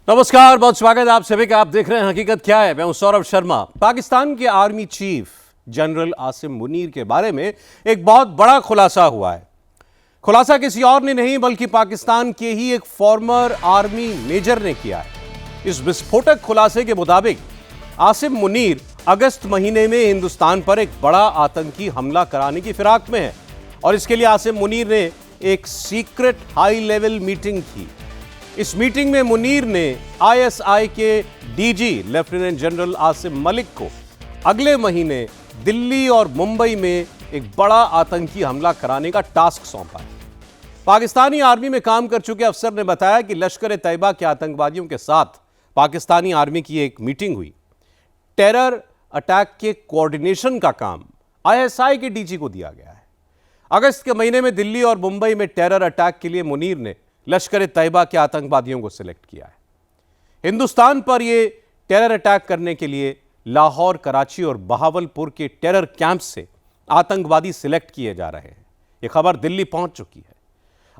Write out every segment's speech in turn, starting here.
नमस्कार, बहुत स्वागत है आप सभी का। आप देख रहे हैं हकीकत क्या है। मैं हूं सौरभ शर्मा। पाकिस्तान के army chief general Asim Munir के बारे में एक बहुत बड़ा खुलासा हुआ है। खुलासा किसी और ने नहीं बल्कि पाकिस्तान के ही एक फॉर्मर आर्मी मेजर ने किया है। इस विस्फोटक खुलासे के मुताबिक आसिम मुनीर अगस्त महीने में हिंदुस्तान पर एक बड़ा आतंकी हमला कराने की फिराक में है और इसके लिए आसिम मुनीर ने एक सीक्रेट हाई लेवल मीटिंग की। इस मीटिंग में मुनीर ने आईएसआई के DG lieutenant general Asim Malik को अगले महीने दिल्ली और मुंबई में एक बड़ा आतंकी हमला कराने का टास्क सौंपा है। पाकिस्तानी आर्मी में काम कर चुके अफसर ने बताया कि लश्कर तैयबा के आतंकवादियों के साथ पाकिस्तानी आर्मी की एक मीटिंग हुई। टेरर अटैक के कोऑर्डिनेशन का काम आईएसआई के डीजी को दिया गया है। अगस्त के महीने में दिल्ली और मुंबई में टेरर अटैक के लिए मुनीर ने लश्कर तैयबा के आतंकवादियों को सिलेक्ट किया है। हिंदुस्तान पर यह टेरर अटैक करने के लिए लाहौर, कराची और बहावलपुर के टेरर कैंप से आतंकवादी सिलेक्ट किए जा रहे हैं। यह खबर दिल्ली पहुंच चुकी है।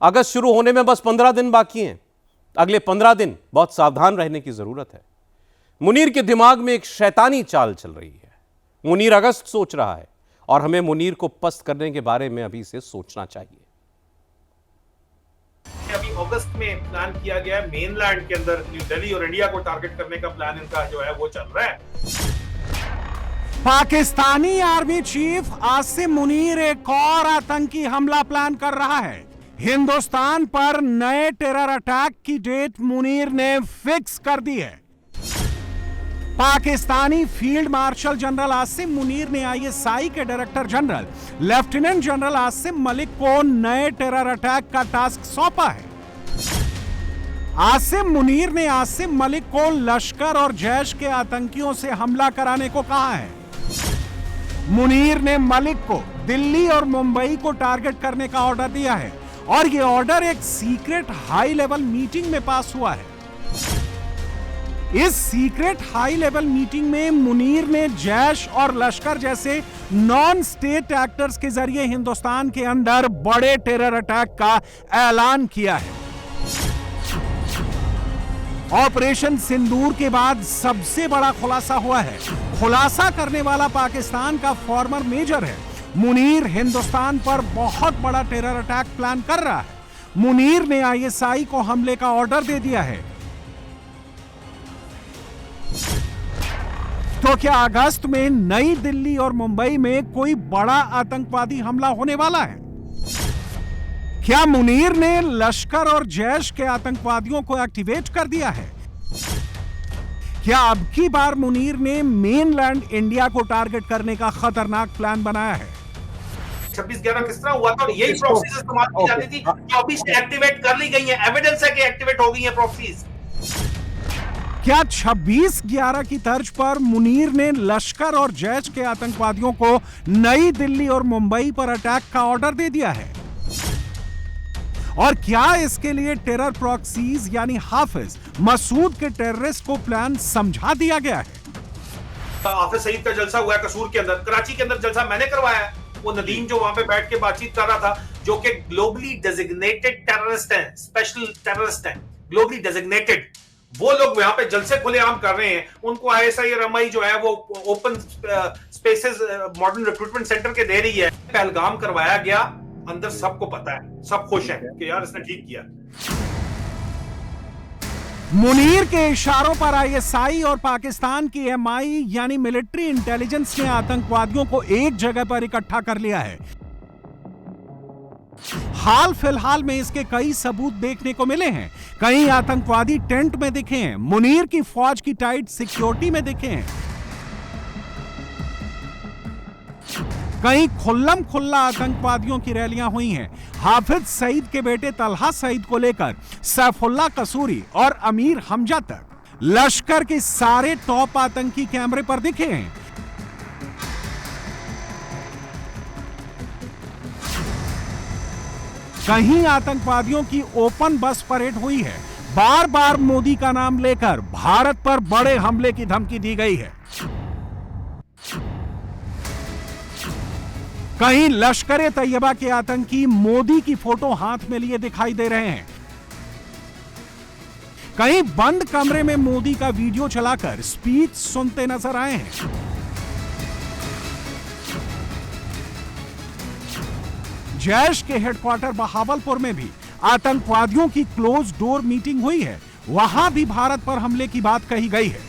अगस्त शुरू होने में बस 15 दिन बाकी हैं। अगले 15 दिन बहुत सावधान रहने की जरूरत है। मुनीर के दिमाग में एक शैतानी चाल चल रही है। मुनीर अगस्त सोच रहा है और हमें मुनीर को पस्त करने के बारे में अभी से सोचना चाहिए। अभी अगस्त में प्लान किया गया है, मेनलैंड के अंदर न्यू दिल्ली और इंडिया को टारगेट करने का प्लान इनका जो है वो चल रहा है। पाकिस्तानी आर्मी चीफ आसिम मुनीर एक और आतंकी हमला प्लान कर रहा है। हिंदुस्तान पर नए टेरर अटैक की डेट मुनीर ने फिक्स कर दी है। Pakistani field marshal general Asim Munir ने आईएसआई के director general lieutenant general Asim Malik को नए टेरर अटैक का टास्क सौंपा है। आसिम मुनीर ने आसिम मलिक को लश्कर और जैश के आतंकियों से हमला कराने को कहा है। मुनीर ने मलिक को दिल्ली और मुंबई को टारगेट करने का ऑर्डर दिया है और यह ऑर्डर एक सीक्रेट हाई लेवल मीटिंग में पास हुआ है। इस सीक्रेट हाई लेवल मीटिंग में मुनीर ने जैश और लश्कर जैसे नॉन स्टेट एक्टर्स के जरिए हिंदुस्तान के अंदर बड़े टेरर अटैक का ऐलान किया है। ऑपरेशन सिंदूर के बाद सबसे बड़ा खुलासा हुआ है। खुलासा करने वाला पाकिस्तान का फॉर्मर मेजर है। मुनीर हिंदुस्तान पर बहुत बड़ा टेरर अटैक प्लान कर रहा है। मुनीर ने आईएसआई को हमले का ऑर्डर दे दिया है। तो क्या अगस्त में नई दिल्ली और मुंबई में कोई बड़ा आतंकवादी हमला होने वाला है? क्या मुनीर ने लश्कर और जैश के आतंकवादियों को एक्टिवेट कर दिया है? क्या अब की बार मुनीर ने मेनलैंड इंडिया को टारगेट करने का खतरनाक प्लान बनाया है? 26/11 किस तरह हुआ था और यही प्रॉक्सीज इस्तेमाल की जाती थी जो अभी से एक्टिवेट कर ली गई है। एविडेंस है कि एक्टिवेट हो गई है प्रॉक्सीज। क्या 26/11 की तर्ज पर मुनीर ने लश्कर और जैश के आतंकवादियों को नई दिल्ली और मुंबई पर अटैक का ऑर्डर दे दिया है? और क्या इसके लिए टेरर प्रॉक्सीज यानी हाफिज मसूद के टेररिस्ट को प्लान समझा दिया गया है? हाफिज सईद का जलसा हुआ है कसूर के अंदर, कराची के अंदर जलसा मैंने करवाया है। वो नदीम जो वहां पे बैठ के बातचीत कर रहा था, जो कि ग्लोबली डेजिग्नेटेड टेररिस्ट हैं, स्पेशल टेररिस्ट हैं, ग्लोबली डेजिग्नेटेड, वो लोग यहाँ पे जलसे खुलेआम कर रहे हैं। उनको आईएसआई और एमआई जो है वो open spaces modern recruitment centre के दे रही है। पहलगाम करवाया गया, अंदर सबको पता है, सब खुश हैं कि यार इसने ठीक किया। मुनीर के इशारों पर आईएसआई और पाकिस्तान की एमआई यानी मिलिट्री इंटेलिजेंस ने आतंकवादियों को एक जगह पर इकट्ठा कर लिया है। हाल फिलहाल में इसके कई सबूत देखने को मिले हैं। कई आतंकवादी टेंट में दिखे हैं, मुनीर की फौज की टाइट सिक्योरिटी में दिखे हैं। कई खुल्लम खुल्ला आतंकवादियों की रैलियां हुई हैं। हाफिज सईद के बेटे तलहा सईद को लेकर सैफुल्लाह कसूरी और अमीर हमजा तक लश्कर के सारे टॉप आतंकी कैमरे पर दिखे हैं। कहीं आतंकवादियों की ओपन बस परेड हुई है। बार बार मोदी का नाम लेकर भारत पर बड़े हमले की धमकी दी गई है। कहीं लश्कर तैयबा के आतंकी मोदी की फोटो हाथ में लिए दिखाई दे रहे हैं। कहीं बंद कमरे में मोदी का वीडियो चलाकर स्पीच सुनते नजर आए हैं। जैश के हेडक्वार्टर बहावलपुर में भी आतंकवादियों की क्लोज डोर मीटिंग हुई है। वहां भी भारत पर हमले की बात कही गई है।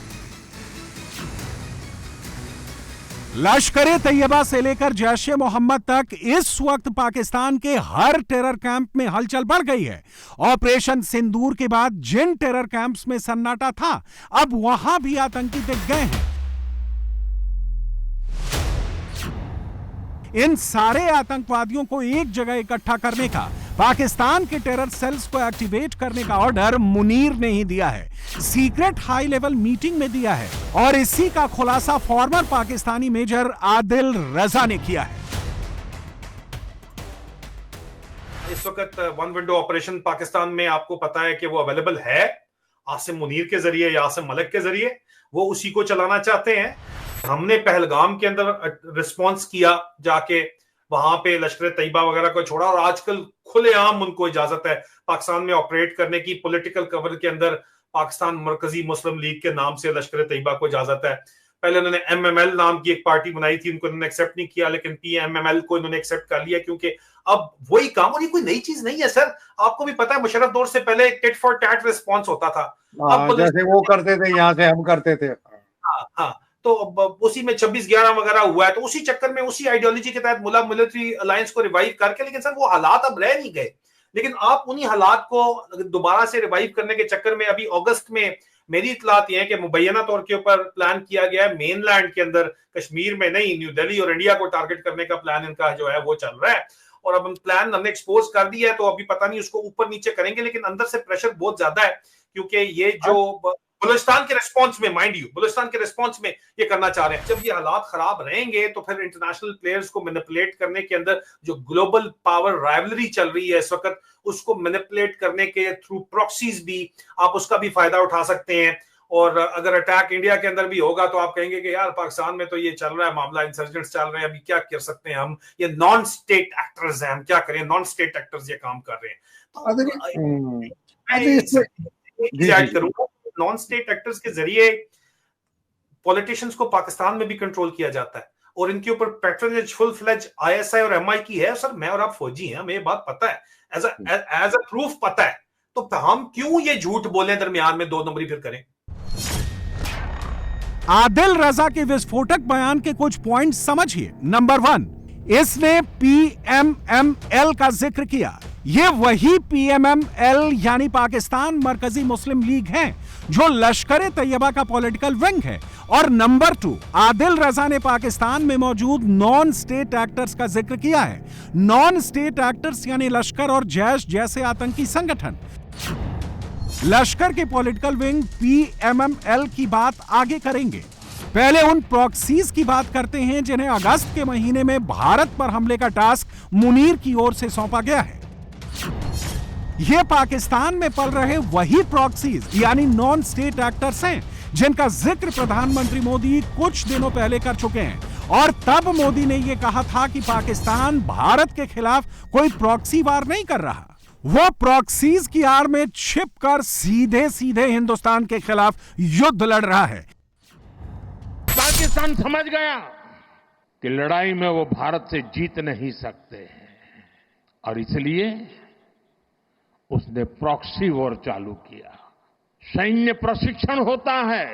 लश्कर तैयबा से लेकर जैश ए मोहम्मद तक इस वक्त पाकिस्तान के हर टेरर कैंप में हलचल बढ़ गई है। ऑपरेशन सिंदूर के बाद जिन टेरर कैंप्स में सन्नाटा था, अब वहां भी आतंकी दिख गए हैं। इन सारे आतंकवादियों को एक जगह इकट्ठा करने का, पाकिस्तान के टेरर सेल्स को एक्टिवेट करने का ऑर्डर मुनीर ने ही दिया है, सीक्रेट हाई लेवल मीटिंग में दिया है। और इसी का खुलासा फॉर्मर पाकिस्तानी मेजर आदिल रजा ने किया है। इस वक्त वन विंडो ऑपरेशन पाकिस्तान में आपको पता है कि वो अवेलेबल है आसिम मुनीर के जरिए या आसिम मलिक के जरिए, वो उसी को चलाना चाहते हैं। हमने पहलगाम के अंदर रिस्पॉन्स किया, जाके वहां पे लश्कर तैयबा वगैरह को छोड़ा, और आजकल खुलेआम उनको इजाजत है पाकिस्तान में ऑपरेट करने की। पॉलिटिकल कवर के अंदर पाकिस्तान मरकजी मुस्लिम लीग के नाम से लश्कर तैयबा को इजाजत है। पहले उन्होंने एमएमएल नाम की एक पार्टी बनाई थी, उनको इन्होंने एक्सेप्ट नहीं किया, लेकिन पीएमएमएल को इन्होंने एक्सेप्ट कर लिया, क्योंकि अब वही काम, और ये कोई नई चीज नहीं है सर। आपको भी पता है मुशर्रफ दौर से पहले टिट फॉर टैट रिस्पॉन्स होता था। अब जैसे वो करते थे, यहाँ से हम करते थे। हाँ, तो उसी में 26/11 वगैरह हुआ है, तो उसी चक्कर में उसी आइडियोलॉजी के तहत मुला मिलिट्री अलायंस को रिवाइव करके, लेकिन सर वो हालात अब रह नहीं गए। लेकिन आप उन्हीं हालात को दोबारा से रिवाइव करने के चक्कर में अभी अगस्त में मेरी इतलात ये है कि मुबैना तौर के ऊपर प्लान किया गया है मेनलैंड के अंदर, कश्मीर में नहीं, न्यू दिल्ली और इंडिया को टारगेट करने का प्लान इनका जो है वो चल रहा है। और अब हम प्लान हमने एक्सपोज कर दिया है, तो अभी पता नहीं उसको ऊपर नीचे करेंगे, लेकिन अंदर से प्रेशर बहुत ज्यादा है, क्योंकि ये जो बलूचिस्तान के रिस्पॉन्स में, माइंड यू, बलूचिस्तान के रिस्पॉन्स में ये करना चाह रहे हैं। जब ये हालात खराब रहेंगे तो फिर इंटरनेशनल प्लेयर्स को मैनिपुलेट करने के अंदर जो ग्लोबल पावर राइवलरी चल रही है इस वक्त, उसको मैनिपुलेट करने के थ्रू प्रॉक्सीज भी आप उसका भी फायदा उठा सकते हैं। और अगर अटैक इंडिया के अंदर भी होगा तो आप कहेंगे कि यार पाकिस्तान में तो ये चल रहा है मामला, इंसर्जेंट्स चल रहे हैं, अभी क्या कर सकते हैं हम, ये नॉन स्टेट एक्टर्स हैं, हम क्या करें, नॉन स्टेट एक्टर्स ये काम कर रहे हैं। तो नॉन स्टेट एक्टर्स के जरिए पॉलिटिशियंस को पाकिस्तान में भी कंट्रोल किया जाता है, और इनके ऊपर पैट्रनेज फुल फ्लेज आईएसआई और एमआई की है। सर मैं और आप फौजी हैं, हमें ये बात पता है, एज अ प्रूफ पता है, तो हम क्यों ये झूठ बोले दरमियान में 2 नंबरी फिर करें। आदिल रजा के विस्फोटक बयान के कुछ पॉइंट्स समझिए। नंबर 1, इसने पीएमएमएल का जिक्र किया। ये वही पीएमएमएल यानी पाकिस्तान मरकजी मुस्लिम लीग है जो लश्कर तैयबा का पॉलिटिकल विंग है। और नंबर 2, आदिल रजा ने पाकिस्तान में मौजूद नॉन स्टेट एक्टर्स का जिक्र किया है। नॉन स्टेट एक्टर्स यानी लश्कर और जैश जैसे आतंकी संगठन। लश्कर के पॉलिटिकल विंग पीएमएमएल की बात आगे करेंगे। पहले उन प्रॉक्सीज की बात करते हैं जिन्हें अगस्त के महीने में भारत पर हमले का टास्क मुनीर की ओर से सौंपा गया है। ये पाकिस्तान में पल रहे वही प्रॉक्सीज यानी नॉन स्टेट एक्टर्स हैं जिनका जिक्र प्रधानमंत्री मोदी कुछ दिनों पहले कर चुके हैं। और तब मोदी ने यह कहा था कि पाकिस्तान भारत के खिलाफ कोई प्रॉक्सी वार नहीं कर रहा, वो प्रॉक्सीज की आड़ में छिपकर सीधे सीधे हिंदुस्तान के खिलाफ युद्ध लड़ रहा है। पाकिस्तान समझ गया कि लड़ाई में वो भारत से जीत नहीं सकते हैं, और इसलिए उसने प्रॉक्सी वॉर चालू किया। सैन्य प्रशिक्षण होता है,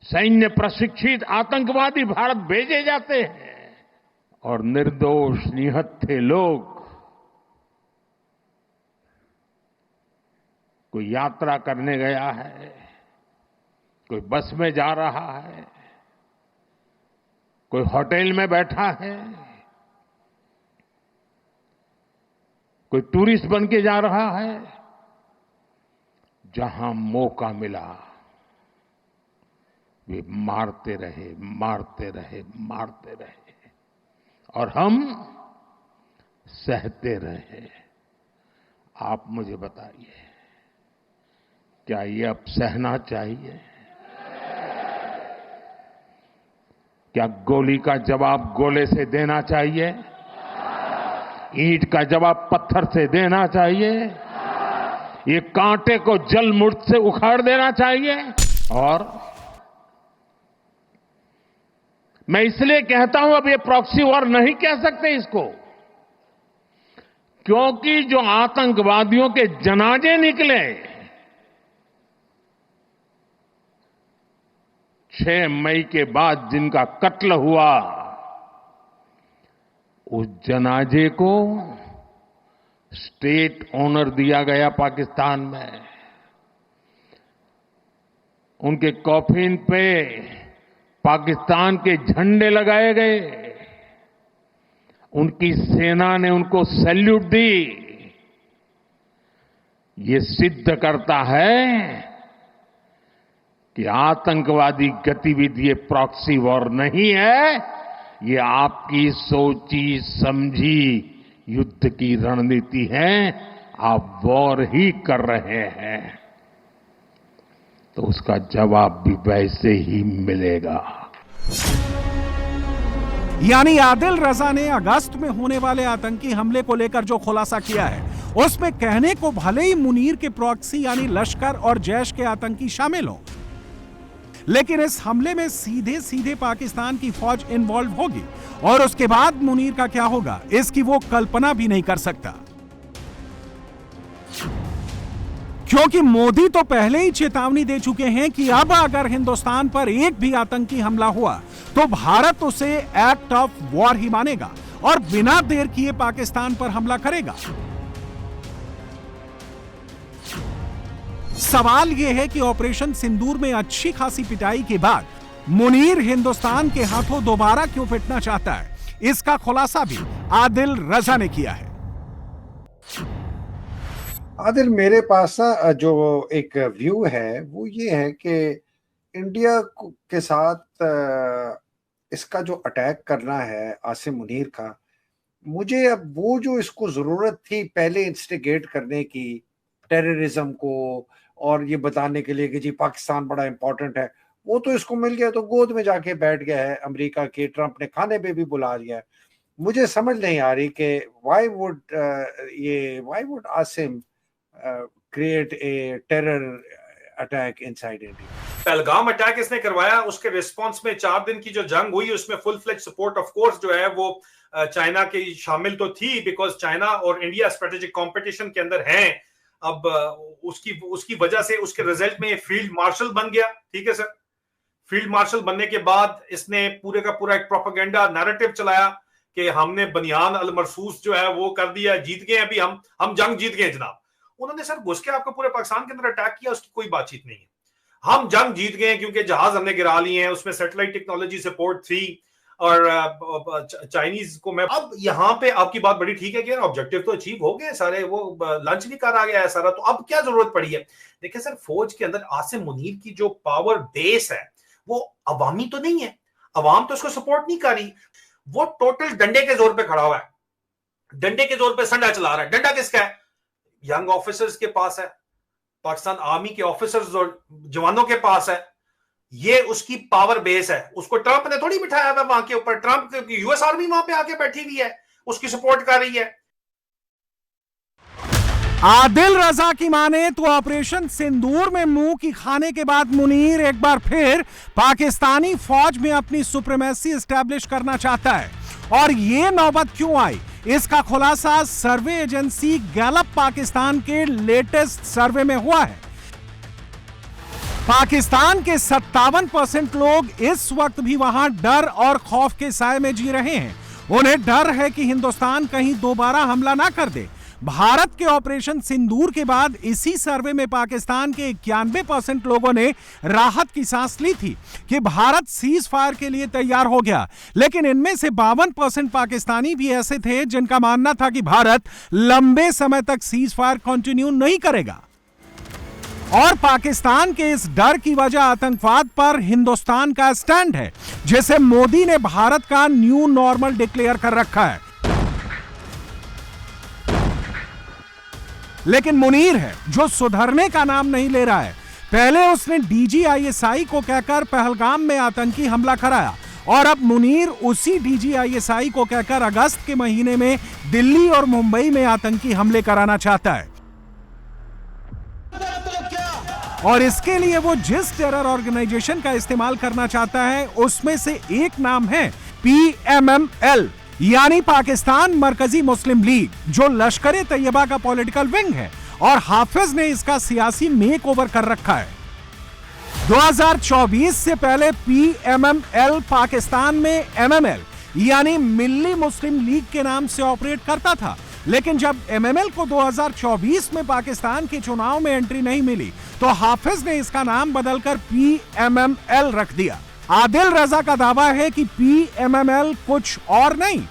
सैन्य प्रशिक्षित आतंकवादी भारत भेजे जाते हैं, और निर्दोष निहत्थे लोग, कोई यात्रा करने गया है, कोई बस में जा रहा है, कोई होटल में बैठा है, कोई टूरिस्ट बन के जा रहा है, जहां मौका मिला वे मारते रहे, मारते रहे, मारते रहे, और हम सहते रहे। आप मुझे बताइए, क्या ये अब सहना चाहिए? क्या गोली का जवाब गोले से देना चाहिए? ईंट का जवाब पत्थर से देना चाहिए? ये कांटे को जल मुठ से उखाड़ देना चाहिए। और मैं इसलिए कहता हूं अब ये प्रॉक्सी वॉर नहीं कह सकते इसको, क्योंकि जो आतंकवादियों के जनाजे निकले 6 मई के बाद जिनका कत्ल हुआ, उस जनाजे को स्टेट ऑनर दिया गया पाकिस्तान में। उनके कॉफिन पे पाकिस्तान के झंडे लगाए गए, उनकी सेना ने उनको सैल्यूट दी। ये सिद्ध करता है कि आतंकवादी गतिविधि प्रॉक्सी वॉर नहीं है, ये आपकी सोची समझी युद्ध की रणनीति है। आप वॉर ही कर रहे हैं तो उसका जवाब भी वैसे ही मिलेगा। यानी आदिल रजा ने अगस्त में होने वाले आतंकी हमले को लेकर जो खुलासा किया है, उसमें कहने को भले ही मुनीर के प्रॉक्सी यानी लश्कर और जैश के आतंकी शामिल हो, लेकिन इस हमले में सीधे सीधे पाकिस्तान की फौज इन्वॉल्व होगी और उसके बाद मुनीर का क्या होगा, इसकी वो कल्पना भी नहीं कर सकता। क्योंकि मोदी तो पहले ही चेतावनी दे चुके हैं कि अब अगर हिंदुस्तान पर एक भी आतंकी हमला हुआ तो भारत उसे एक्ट ऑफ वॉर ही मानेगा और बिना देर किए पाकिस्तान पर हमला करेगा। सवाल यह है कि ऑपरेशन सिंदूर में अच्छी खासी पिटाई के बाद मुनीर हिंदुस्तान के हाथों दोबारा क्यों पिटना चाहता है, इसका खुलासा भी आदिल रजा ने किया है। आदिल, मेरे पास ना जो एक व्यू है वो ये है कि इंडिया के साथ इसका जो अटैक करना है आसिम मुनीर का, मुझे अब वो जो इसको जरूरत थी पहले इंस्टिगेट करने की टेररिज्म को और ये बताने के लिए कि जी पाकिस्तान बड़ा इंपॉर्टेंट है, वो तो इसको मिल गया, तो गोद में जाके बैठ गया है अमेरिका के। ट्रंप ने खाने पे भी बुला दिया है। मुझे समझ नहीं आ रही कि why would Asim create a terror attack inside India. Pahalgam attack इसने करवाया, उसके रिस्पांस में 4 दिन की जो जंग हुई उसमें full fledge support of course जो है वो चाइना की शामिल तो थी, बिकॉज चाइना और इंडिया स्ट्रेटेजिक कंपटीशन के अंदर हैं। अब उसकी वजह से उसके रिजल्ट में फील्ड मार्शल बन गया। ठीक है सर, फील्ड मार्शल बनने के बाद इसने पूरे का पूरा एक प्रोपेगेंडा नैरेटिव चलाया कि हमने बनियान अल मरसूस जो है वो कर दिया, जीत गए, अभी हम जंग जीत गए जनाब। उन्होंने सर घुस के आपको पूरे पाकिस्तान के अंदर अटैक किया, उसकी कोई बातचीत नहीं है। हम जंग जीत गए क्योंकि जहाज हमने गिरा लिए हैं, उसमें सैटेलाइट टेक्नोलॉजी सपोर्ट थी और चाइनीज को मैं अब यहाँ पे आपकी बात बड़ी ठीक है कि ऑब्जेक्टिव तो अचीव हो गए सारे, वो लंच भी कर आ गया है सारा, तो अब क्या जरूरत पड़ी है। देखिए सर, फौज के अंदर आसिम मुनीर की जो पावर बेस है वो अवामी तो नहीं है, अवाम तो उसको सपोर्ट नहीं कर रही, वो टोटल डंडे के जोर पे खड़ा हुआ है, डंडे के जोर पे संडा चला रहा है। डंडा किसका है? यंग ऑफिसर्स के पास है, पाकिस्तान आर्मी के ऑफिसर्स और जवानों के पास है, ये उसकी पावर बेस है। उसको ट्रंप ने थोड़ी बिठाया हुआ वहां के ऊपर, ट्रंप यूएस आर्मी वहां पे आके बैठी हुई है, उसकी सपोर्ट कर रही है। आदिल रजा की माने तो ऑपरेशन सिंदूर में मुंह की खाने के बाद मुनीर एक बार फिर पाकिस्तानी फौज में अपनी सुप्रीमेसी एस्टैब्लिश करना चाहता है। और ये नौबत क्यों आई, इसका खुलासा सर्वे एजेंसी गैलप पाकिस्तान के लेटेस्ट सर्वे में हुआ है। पाकिस्तान के 57% लोग इस वक्त भी वहां डर और खौफ के साए में जी रहे हैं। उन्हें डर है कि हिंदुस्तान कहीं दोबारा हमला ना कर दे। भारत के ऑपरेशन सिंदूर के बाद इसी सर्वे में पाकिस्तान के 91% लोगों ने राहत की सांस ली थी कि भारत सीज फायर के लिए तैयार हो गया, लेकिन इनमें से 52% पाकिस्तानी भी ऐसे थे जिनका मानना था कि भारत लंबे समय तक सीज फायर कंटिन्यू नहीं करेगा। और पाकिस्तान के इस डर की वजह आतंकवाद पर हिंदुस्तान का स्टैंड है, जिसे मोदी ने भारत का न्यू नॉर्मल डिक्लेयर कर रखा है। लेकिन मुनीर है जो सुधरने का नाम नहीं ले रहा है। पहले उसने DGISI को कहकर पहलगाम में आतंकी हमला कराया और अब मुनीर उसी DGISI को कहकर अगस्त के महीने में दिल्ली और मुंबई में आतंकी हमले कराना चाहता है। और इसके लिए वो जिस टेरर ऑर्गेनाइजेशन का इस्तेमाल करना चाहता है उसमें से एक नाम है PMML, यानी पाकिस्तान मरकजी मुस्लिम लीग, जो लश्कर तैयबा का पॉलिटिकल विंग है और हाफिज ने इसका सियासी मेक ओवर कर रखा है। 2024 से पहले PMML पाकिस्तान में MML यानी मिल्ली मुस्लिम लीग के नाम से ऑपरेट करता था, लेकिन जब MML को 2024 में पाकिस्तान के चुनाव में एंट्री नहीं मिली तो हाफिज ने इसका नाम बदलकर PMML रख दिया। आदिल रजा का दावा है कि PMML कुछ और नहीं,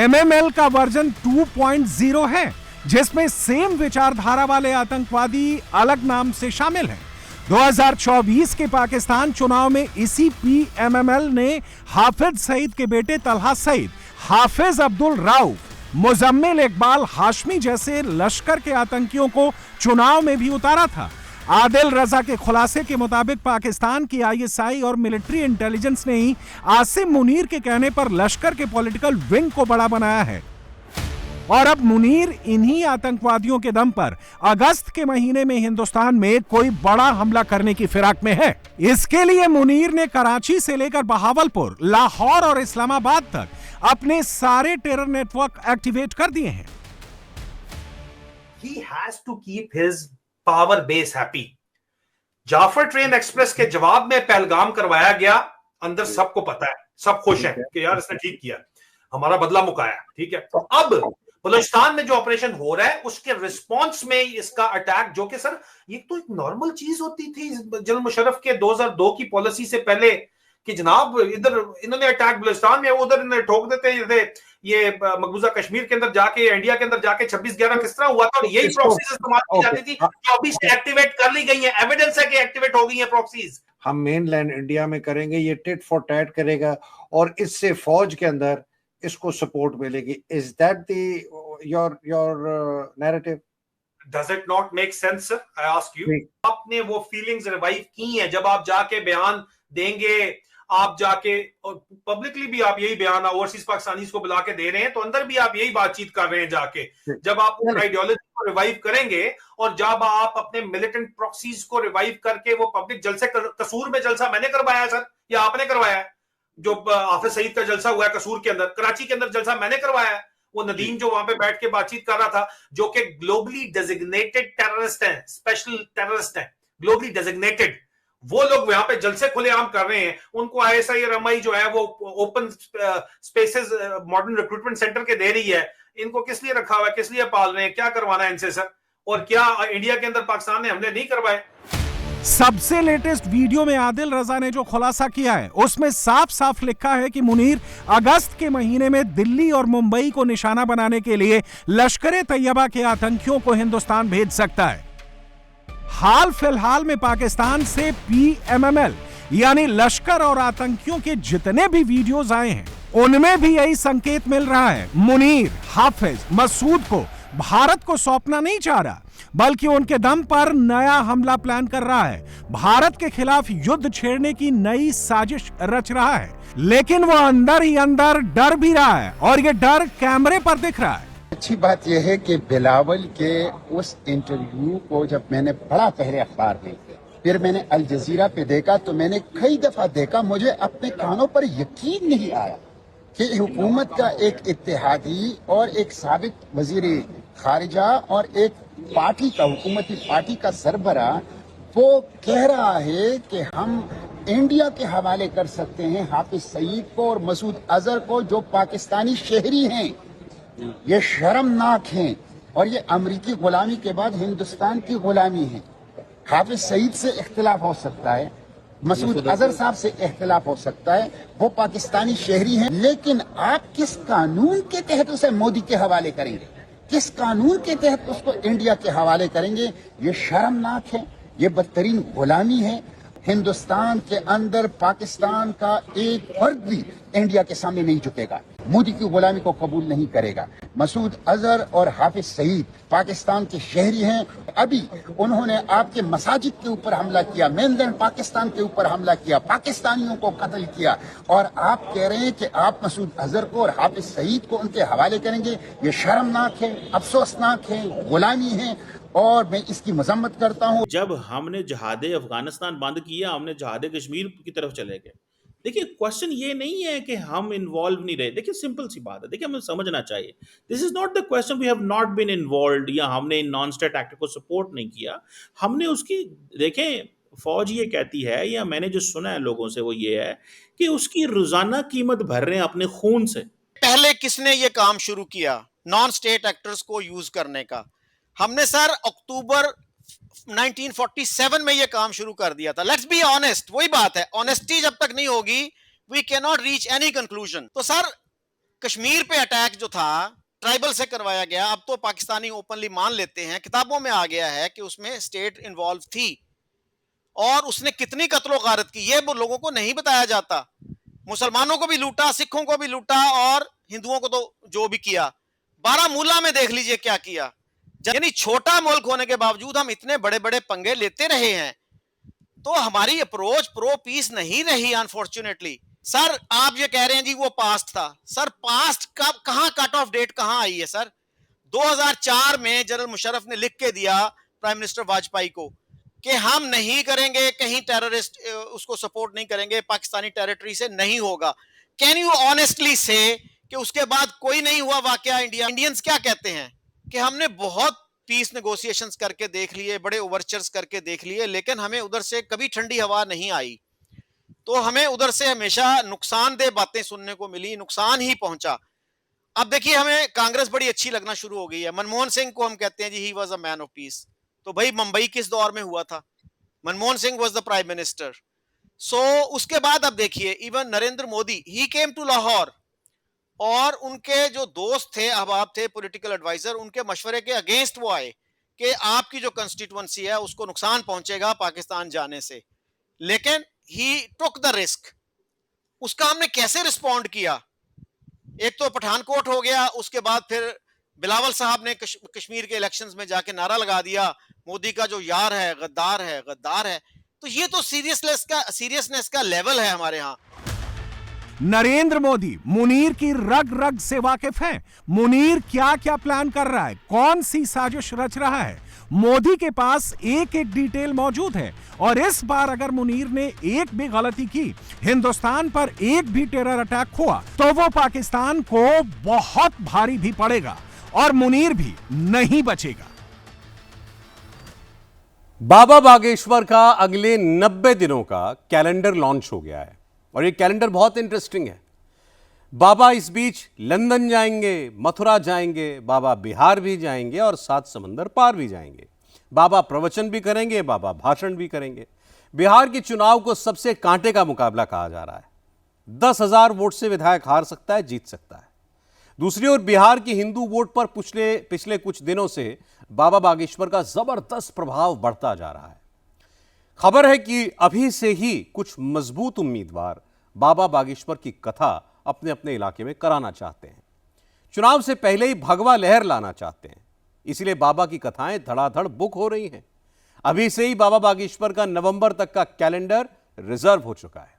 MML का वर्जन 2.0 है, जिसमें सेम विचारधारा वाले आतंकवादी अलग नाम से शामिल हैं। 2024 के पाकिस्तान चुनाव में इसी PMML ने हाफिज सईद के बेटे तलहा सईद, हाफिज अब्दुल राउफ, मुजम्मिल इकबाल हाशमी जैसे लश्कर के आतंकियों को चुनाव में भी उतारा था। आदिल रजा के खुलासे के मुताबिक पाकिस्तान की ISI और मिलिट्री इंटेलिजेंस ने ही आसिम मुनीर के कहने पर लश्कर के पॉलिटिकल विंग को बड़ा बनाया है और अब मुनीर इन्हीं आतंकवादियों के दम पर अगस्त के महीने में हिंदुस्तान में कोई बड़ा हमला करने की फिराक में है। इसके लिए मुनीर ने कराची से लेकर बहावलपुर, लाहौर और इस्लामाबाद तक अपने सारे टेरर नेटवर्क एक्टिवेट कर दिए हैं। He has to keep his power base happy. Jaffar train express के जवाब में पहलगाम करवाया गया, अंदर सबको पता है, सब खुश हैं कि यार इसने ठीक किया, हमारा बदला मुकाया, ठीक है। तो अब बलूचिस्तान में जो ऑपरेशन हो रहा है उसके रिस्पांस में इसका अटैक, जो कि सर ये तो एक नॉर्मल चीज होती थी जनरल मुशर्रफ के 2002 की पॉलिसी से पहले कि जनाब इधर इन्होंने अटैक बलूचिस्तान में, उधर इन्होंने ठोक देते थे, ये मकबूजा कश्मीर के अंदर जाके, इंडिया के अंदर जाके 26/11 किस तरह हुआ था, और यही प्रॉक्सीज इस्तेमाल की जाती थी, जो अभी से एक्टिवेट कर ली गई है, एविडेंस है कि एक्टिवेट हो गई है प्रॉक्सीज। हम मेनलैंड इंडिया में करेंगे, ये टिट फॉर टैट करेगा और इससे फौज के अंदर इसको सपोर्ट मिलेगी। Is that the your narrative? Does it not make sense, sir? I ask you. आपने वो फीलिंग्स रिवाइव की हैं जब आप जाके बयान देंगे, आप जाके और पब्लिकली भी आप यही बयान ओवरसीज पाकिस्तानीज को बुला के दे रहे हैं, तो अंदर भी आप यही बातचीत कर रहे हैं जाके। जब आप आइडियोलॉजी को रिवाइव करेंगे और जब आप अपने मिलिटेंट प्रॉक्सीज को रिवाइव करके वो पब्लिक जलसे, कसूर में जलसा मैंने करवाया है सर या आपने करवाया है? जो हाफिज सईद का जलसा हुआ है कसूर के अंदर, कराची के अंदर जलसा मैंने करवाया है। वो नदीम जो वहां पे बैठ के बातचीत कर रहा था, जो कि ग्लोबली डेजिग्नेटेड टेररिस्ट हैं, स्पेशल टेररिस्ट हैं, ग्लोबली डेजिग्नेटेड, वो लोग यहाँ पे जलसे खुलेआम कर रहे हैं। उनको ISI और MI जो है वो open spaces modern recruitment centre के दे रही है। इनको किस लिए रखा हुआ है, किस लिए पाल रहे हैं, क्या करवाना है इनसे सर? और क्या इंडिया के अंदर पाकिस्तान ने हमले नहीं करवाए? सबसे लेटेस्ट वीडियो में आदिल रजा ने जो खुलासा किया है उसमें साफ साफ लिखा है कि मुनीर अगस्त के महीने में दिल्ली और मुंबई को निशाना बनाने के लिए लश्कर तैयबा के आतंकियों को हिंदुस्तान भेज सकता है। हाल फिलहाल में पाकिस्तान से PMML यानी लश्कर और आतंकियों के जितने भी वीडियोस आए हैं उनमें भी यही संकेत मिल रहा है। मुनीर हाफिज मसूद को भारत को सौंपना नहीं चाह रहा, बल्कि उनके दम पर नया हमला प्लान कर रहा है, भारत के खिलाफ युद्ध छेड़ने की नई साजिश रच रहा है। लेकिन वो अंदर ही अंदर डर भी रहा है और ये डर कैमरे पर दिख रहा है। अच्छी बात यह है कि बिलावल के उस इंटरव्यू को जब मैंने पढ़ा पहले अखबार में, फिर मैंने अल जजीरा पे देखा, तो मैंने कई दफा देखा, मुझे अपने कानों पर यकीन नहीं आया कि हुकूमत का एक इत्तेहादी और एक साबिक वजीर खारिजा और एक पार्टी का, हुकूमती पार्टी का सरबरा वो कह रहा है कि हम इंडिया के हवाले कर सकते हैं हाफिज सईद को और मसूद अजहर को, जो पाकिस्तानी शहरी हैं। ये शर्मनाक हैं और ये अमरीकी गुलामी के बाद हिंदुस्तान की गुलामी है। हाफिज सईद से इख्तिलाफ हो सकता है, मसूद अजहर साहब से इख्तिलाफ हो सकता है, वो पाकिस्तानी शहरी हैं, लेकिन आप किस कानून के तहत उसे मोदी के हवाले करेंगे, किस कानून के तहत उसको इंडिया के हवाले करेंगे? ये शर्मनाक है, ये बदतरीन गुलामी है। हिंदुस्तान के अंदर पाकिस्तान का एक फर्द भी इंडिया के सामने नहीं झुकेगा, मोदी की गुलामी को कबूल नहीं करेगा। मसूद अजहर और हाफिज सईद पाकिस्तान के शहरी हैं। अभी उन्होंने आपके मसाजिद के ऊपर हमला किया, मेनलैंड पाकिस्तान के ऊपर हमला किया, पाकिस्तानियों को कत्ल किया, और आप कह रहे हैं कि आप मसूद अजहर को और हाफिज सईद को उनके हवाले करेंगे। ये शर्मनाक है, अफसोसनाक है, गुलामी है। और मैं इसकी मजम्मत करता हूं। जब हमने जहादे अफगानिस्तान बंद किया, हमने जहादे कश्मीर की तरफ चले गए। देखिए, क्वेश्चन ये नहीं है कि हम इन्वॉल्व नहीं रहे। देखिए, सिंपल सी बात है, देखिए हमें समझना चाहिए, this is not the question we have not been involved या हमने नॉन स्टेट एक्टर को सपोर्ट नहीं किया। हमने उसकी, देखें, फौज ये कहती है या मैंने जो सुना है लोगों से वो ये है कि उसकी रोजाना कीमत भर रहे हैं अपने खून से। पहले किसने ये काम शुरू किया नॉन स्टेट एक्टर्स को यूज करने का? हमने सर अक्टूबर 1947 में ये काम शुरू कर दिया था। लेट्स बी ऑनेस्ट, वही बात है, ऑनेस्टी जब तक नहीं होगी we can not reach any conclusion. तो सर कश्मीर पे अटैक जो था ट्राइबल से करवाया गया, अब तो पाकिस्तानी ओपनली मान लेते हैं, किताबों में आ गया है कि उसमें स्टेट इन्वॉल्व थी और उसने कितनी कत्लो गारत की ये वो लोगों को नहीं बताया जाता। मुसलमानों को भी लूटा, सिखों को भी लूटा और हिंदुओं को तो जो भी किया। बारामूला में देख लीजिए क्या किया। यानी छोटा मुल्क होने के बावजूद हम इतने बड़े बड़े पंगे लेते रहे हैं, तो हमारी अप्रोच प्रो पीस नहीं रही अनफॉर्चुनेटली। सर आप ये कह रहे हैं जी वो पास्ट था, सर पास्ट का कहां कट ऑफ डेट कहां आई है सर? 2004 में जनरल मुशर्रफ ने लिख के दिया प्राइम मिनिस्टर वाजपेयी को कि हम नहीं करेंगे कहीं टेररिस्ट, उसको सपोर्ट नहीं करेंगे, पाकिस्तानी टेरिटरी से नहीं होगा। कैन यू ऑनेस्टली से कि उसके बाद कोई नहीं हुआ वाकया? इंडियंस क्या कहते हैं कि हमने बहुत पीस नेगोशिएशंस करके देख लिए, बड़े ओवरचर्स करके देख लिए, लेकिन हमें उधर से कभी ठंडी हवा नहीं आई। तो हमें उधर से हमेशा नुकसानदेह बातें सुनने को मिली, नुकसान ही पहुंचा। अब देखिए हमें कांग्रेस बड़ी अच्छी लगना शुरू हो गई है। मनमोहन सिंह को हम कहते हैं जी he was a man of peace. तो भाई मुंबई किस दौर में हुआ था? Manmohan Singh was the prime minister. So उसके बाद अब देखिए even Narendra Modi he came to Lahore और उनके जो दोस्त थे, अहबाब थे, पॉलिटिकल एडवाइजर, उनके मशवरे के अगेंस्ट वो आए कि आपकी जो कंस्टिट्यूएंसी है उसको नुकसान पहुंचेगा पाकिस्तान जाने से, लेकिन ही टुक द रिस्क। उसका हमने कैसे रिस्पॉन्ड किया? एक तो पठानकोट हो गया, उसके बाद फिर बिलावल साहब ने कश्मीर के इलेक्शंस में जाके नारा लगा दिया मोदी का जो यार है गद्दार है, गद्दार है। तो ये तो सीरियसनेस का लेवल है हमारे यहाँ। नरेंद्र मोदी मुनीर की रग रग से वाकिफ हैं। मुनीर क्या क्या प्लान कर रहा है, कौन सी साजिश रच रहा है, मोदी के पास एक एक डिटेल मौजूद है। और इस बार अगर मुनीर ने एक भी गलती की, हिंदुस्तान पर एक भी टेरर अटैक हुआ, तो वो पाकिस्तान को बहुत भारी भी पड़ेगा और मुनीर भी नहीं बचेगा। बाबा बागेश्वर का अगले 90 दिनों का कैलेंडर लॉन्च हो गया है और ये कैलेंडर बहुत इंटरेस्टिंग है। बाबा इस बीच लंदन जाएंगे, मथुरा जाएंगे, बाबा बिहार भी जाएंगे और 7 समंदर पार भी जाएंगे। बाबा प्रवचन भी करेंगे, बाबा भाषण भी करेंगे। बिहार के चुनाव को सबसे कांटे का मुकाबला कहा जा रहा है। 10,000 वोट से विधायक हार सकता है, जीत सकता है। दूसरी ओर बिहार की हिंदू वोट पर पिछले कुछ दिनों से बाबा बागेश्वर का जबरदस्त प्रभाव बढ़ता जा रहा है। खबर है कि अभी से ही कुछ मजबूत उम्मीदवार बाबा बागेश्वर की कथा अपने अपने इलाके में कराना चाहते हैं। चुनाव से पहले ही भगवा लहर लाना चाहते हैं, इसलिए बाबा की कथाएं धड़ाधड़ बुक हो रही हैं। अभी से ही बाबा बागेश्वर का नवंबर तक का कैलेंडर रिजर्व हो चुका है।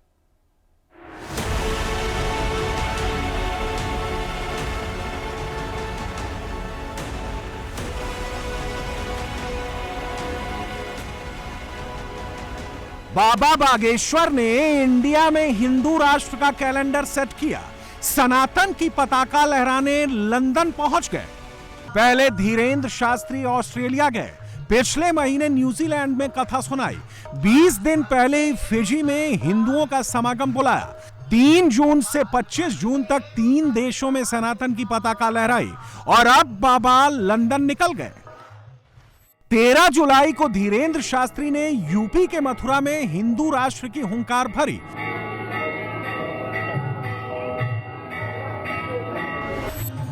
बाबा बागेश्वर ने इंडिया में हिंदू राष्ट्र का कैलेंडर सेट किया। सनातन की पताका लहराने लंदन पहुंच गए। पहले धीरेन्द्र शास्त्री ऑस्ट्रेलिया गए, पिछले महीने न्यूजीलैंड में कथा सुनाई, 20 दिन पहले फिजी में हिंदुओं का समागम बुलाया। 3 जून से 25 जून तक 3 देशों में सनातन की पताका लहराई और अब बाबा लंदन निकल गए। 13 जुलाई को धीरेन्द्र शास्त्री ने यूपी के मथुरा में हिंदू राष्ट्र की हुंकार भरी।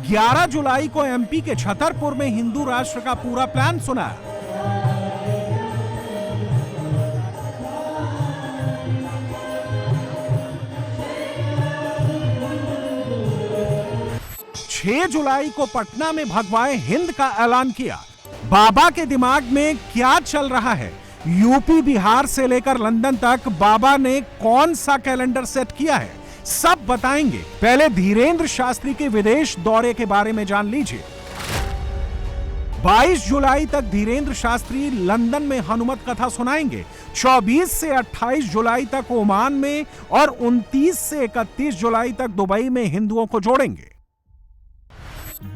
11 जुलाई को एमपी के छतरपुर में हिंदू राष्ट्र का पूरा प्लान सुनाया। छह जुलाई को पटना में भगवाए हिंद का ऐलान किया। बाबा के दिमाग में क्या चल रहा है, यूपी बिहार से लेकर लंदन तक बाबा ने कौन सा कैलेंडर सेट किया है, सब बताएंगे। पहले धीरेन्द्र शास्त्री के विदेश दौरे के बारे में जान लीजिए। 22 जुलाई तक धीरेन्द्र शास्त्री लंदन में हनुमत कथा सुनाएंगे। 24 से 28 जुलाई तक ओमान में और 29 से 31 जुलाई तक दुबई में हिंदुओं को जोड़ेंगे।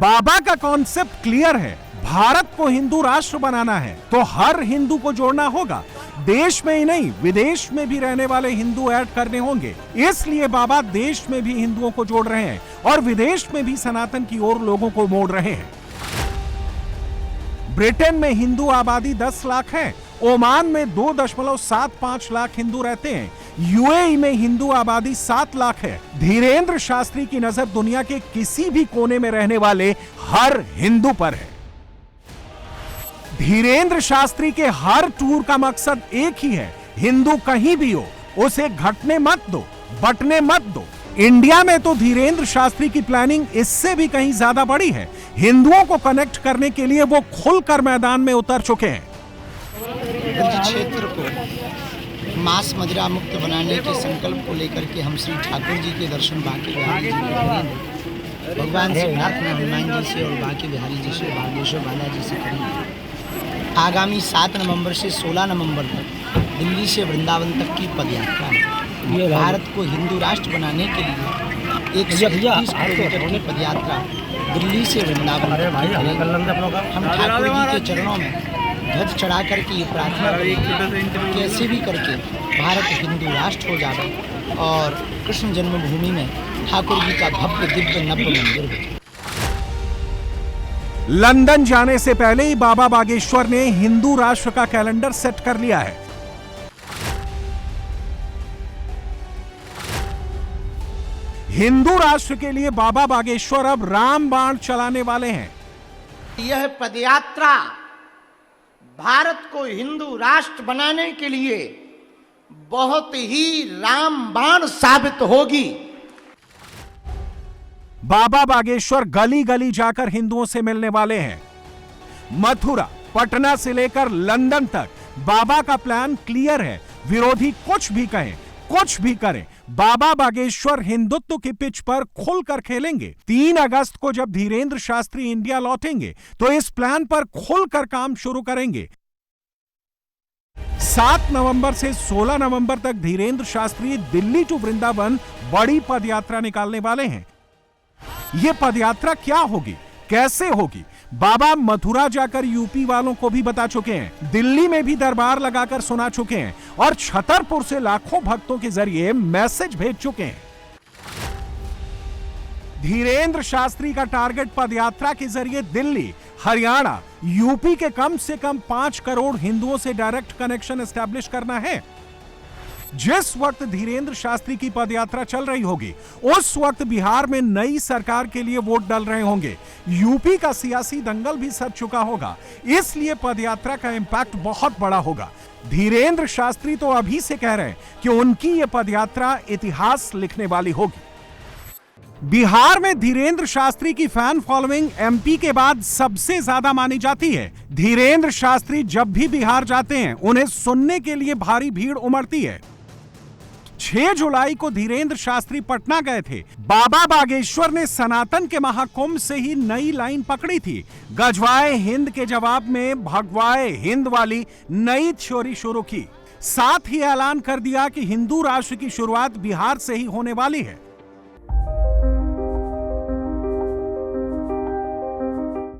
बाबा का कॉन्सेप्ट क्लियर है, भारत को हिंदू राष्ट्र बनाना है तो हर हिंदू को जोड़ना होगा। देश में ही नहीं, विदेश में भी रहने वाले हिंदू ऐड करने होंगे। इसलिए बाबा देश में भी हिंदुओं को जोड़ रहे हैं और विदेश में भी सनातन की ओर लोगों को मोड़ रहे हैं। ब्रिटेन में हिंदू आबादी 10 लाख है, ओमान में 2.75 लाख हिंदू रहते हैं, यूएई में हिंदू आबादी 7 लाख है। धीरेन्द्र शास्त्री की नजर दुनिया के किसी भी कोने में रहने वाले हर हिंदू पर है। धीरेन्द्र शास्त्री के हर टूर का मकसद एक ही है, हिंदू कहीं भी हो उसे घटने मत दो, बंटने मत दो। इंडिया में तो धीरेन्द्र शास्त्री की प्लानिंग इससे भी कहीं ज्यादा बड़ी है। हिंदुओं को कनेक्ट करने के लिए वो खुलकर मैदान में उतर चुके हैं। क्षेत्र को मांस मदिरा मुक्त बनाने के संकल्प को लेकर के हम श्री ठाकुर जी के दर्शन बांके बिहारी जी को करेंगे, भगवान सिद्धार्थ में हनुमान जी से और बांके बिहारी जी से, बागेश्वर बालाजी से करेंगे। आगामी 7 नवंबर से 16 नवंबर तक दिल्ली से वृंदावन तक की पदयात्रा है। भारत को हिंदू राष्ट्र बनाने के लिए 130 किलोमीटर की पदयात्रा दिल्ली से वृंदावन तक करेंगे। हम ठाकुर जी के चरणों में ध्वज चढ़ा करके ये प्रार्थना करेंगे कैसे भी करके भारत हिंदू राष्ट्र हो जाए और कृष्ण जन्मभूमि में ठाकुर जी का भव्य दिव्य नव्य मंदिर हो। लंदन जाने से पहले ही बाबा बागेश्वर ने हिंदू राष्ट्र का कैलेंडर सेट कर लिया है। हिंदू राष्ट्र के लिए बाबा बागेश्वर अब रामबाण चलाने वाले हैं। यह पदयात्रा भारत को हिंदू राष्ट्र बनाने के लिए बहुत ही रामबाण साबित होगी। बाबा बागेश्वर गली गली जाकर हिंदुओं से मिलने वाले हैं। मथुरा, पटना से लेकर लंदन तक बाबा का प्लान क्लियर है। विरोधी कुछ भी कहें, कुछ भी करें, बाबा बागेश्वर हिंदुत्व की पिच पर खुलकर खेलेंगे। 3 अगस्त को जब धीरेन्द्र शास्त्री इंडिया लौटेंगे तो इस प्लान पर खुलकर काम शुरू करेंगे। 7 नवंबर से 16 नवंबर तक धीरेन्द्र शास्त्री दिल्ली टू वृंदावन बड़ी पदयात्रा निकालने वाले हैं। यह पदयात्रा क्या होगी, कैसे होगी, बाबा मथुरा जाकर यूपी वालों को भी बता चुके हैं, दिल्ली में भी दरबार लगाकर सुना चुके हैं और छतरपुर से लाखों भक्तों के जरिए मैसेज भेज चुके हैं। धीरेन्द्र शास्त्री का टारगेट पदयात्रा के जरिए दिल्ली, हरियाणा, यूपी के कम से कम 5 करोड़ हिंदुओं से डायरेक्ट कनेक्शन एस्टैब्लिश करना है। जिस वक्त धीरेन्द्र शास्त्री की पदयात्रा चल रही होगी उस वक्त बिहार में नई सरकार के लिए वोट डल रहे होंगे, यूपी का सियासी दंगल भी सज चुका होगा, इसलिए पदयात्रा का इंपैक्ट बहुत बड़ा होगा। धीरेन्द्र शास्त्री तो अभी से कह रहे हैं कि उनकी यह पदयात्रा इतिहास लिखने वाली होगी। बिहार में धीरेन्द्र शास्त्री की फैन फॉलोइंग एमपी के बाद सबसे ज्यादा मानी जाती है। धीरेन्द्र शास्त्री जब भी बिहार जाते हैं उन्हें सुनने के लिए भारी भीड़ उमड़ती है। 6 जुलाई को धीरेन्द्र शास्त्री पटना गए थे। बाबा बागेश्वर ने सनातन के महाकुंभ से ही नई लाइन पकड़ी थी। गजवाए हिंद के जवाब में भगवाए हिंद वाली नई थ्योरी शुरू की। साथ ही ऐलान कर दिया कि हिंदू राष्ट्र की शुरुआत बिहार से ही होने वाली है।